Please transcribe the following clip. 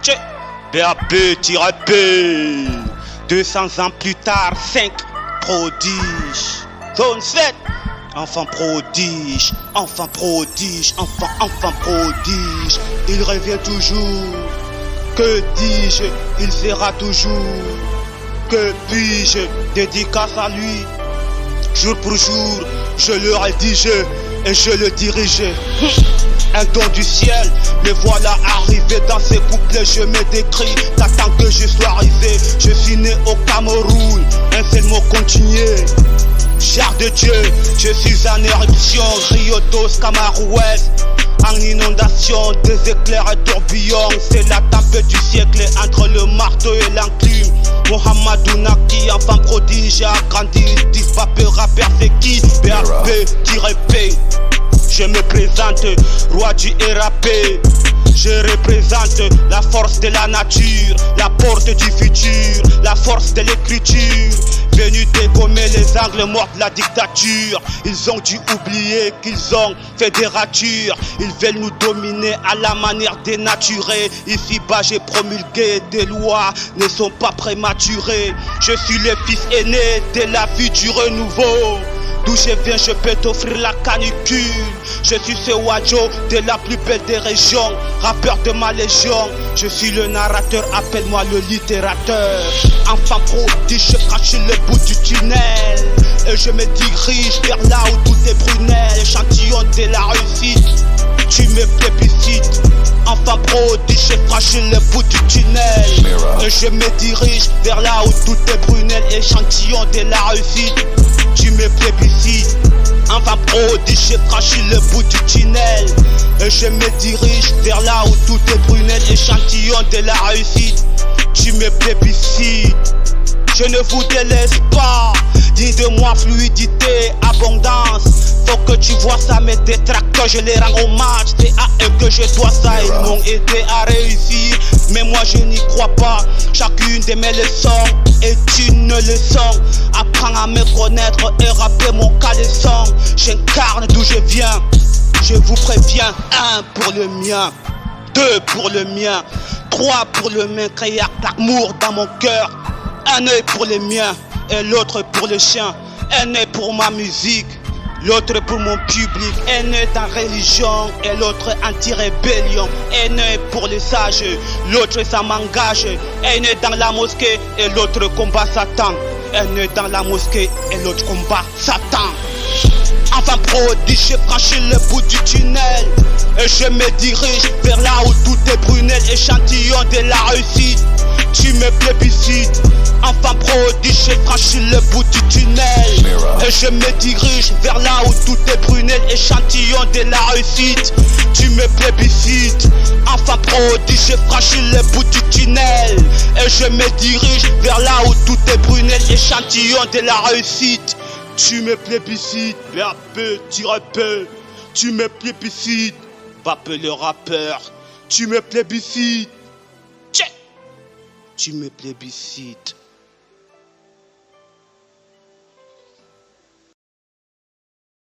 Tchè, BAP-P, 200 ans plus tard, 5 prodiges. Zone 7, enfant prodige, enfant prodige, enfant prodige. Il revient toujours, que dis-je, il sera toujours. Que puis-je, dédicace à lui. Jour pour jour, je le rédige et je le dirige. Un don du ciel, me voilà arrivé dans ces couplets, je me décris, t'attends que je sois arrivé. Je suis né au Cameroun, un seul mot continué. Cher de Dieu, je suis en éruption, Rio dos Camarouès. En inondation, des éclairs et tourbillons. C'est la tempête du siècle entre le marteau et l'enclume. Mohamedou Naki, enfant prodige, a grandi. Dispape, rappeur, c'est qui? BAP-P. Je me présente, roi du RAP. Je représente la force de la nature, la porte du futur, la force de l'écriture. Venu dégommer les angles morts de la dictature. Ils ont dû oublier qu'ils ont fait des ratures. Ils veulent nous dominer à la manière dénaturée. Ici-bas j'ai promulgué des lois, ne sont pas prématurées. Je suis le fils aîné de la vie du renouveau. D'où je viens, je peux t'offrir la canicule. Je suis ce Wadjo de la plus belle des régions, rappeur de ma légion. Je suis le narrateur, appelle-moi le littérateur. Enfant prodige, je franchis le bout du tunnel et je me dirige vers là où tout est prunelle. Échantillon de la réussite, tu me plébiscites. Enfant prodige, je franchis le bout du tunnel et je me dirige vers là où tout est prunelle. Échantillon de la réussite, tu me plébiscites. Enfant prodige, j'ai franchi le bout du tunnel et je me dirige vers là où tout est prunelle. Échantillon de la réussite, tu me plébiscites. Je ne vous délaisse pas, dis de moi fluidité, abondance. Faut que tu vois ça, mes détracteurs, je les rends hommage. C'est à eux que je dois ça, ils m'ont aidé à réussir. Mais moi je n'y crois pas, chacune de mes leçons est une leçon. Apprends à me connaître et rapper mon caleçon. J'incarne d'où je viens, je vous préviens. 1 pour le mien, 2 pour le mien, 3 pour le mien. Créer l'amour dans mon cœur. Un œil pour les miens et l'autre pour les chiens. Un œil pour ma musique, l'autre pour mon public. Un œil dans religion et l'autre anti-rébellion. Un œil pour les sages, l'autre ça m'engage. Un œil dans la mosquée et l'autre combat Satan. Un œil dans la mosquée et l'autre combat Satan. Enfant prodige, j'ai franchi le bout du tunnel et je me dirige vers là où tout est prunelle. Échantillon de la réussite, tu me plébiscites. Enfant prodige, j'ai franchi le bout du tunnel et je me dirige vers là où tout est prunelle. Échantillon de la réussite, tu me plébiscites. Enfant prodige, j'ai franchi le bout du tunnel et je me dirige vers là où tout est prunelle. Échantillon de la réussite, tu me plébiscites. BAP-P, tu me plébiscites. Pape le rappeur, tu me plébiscites. Tu me plébiscites.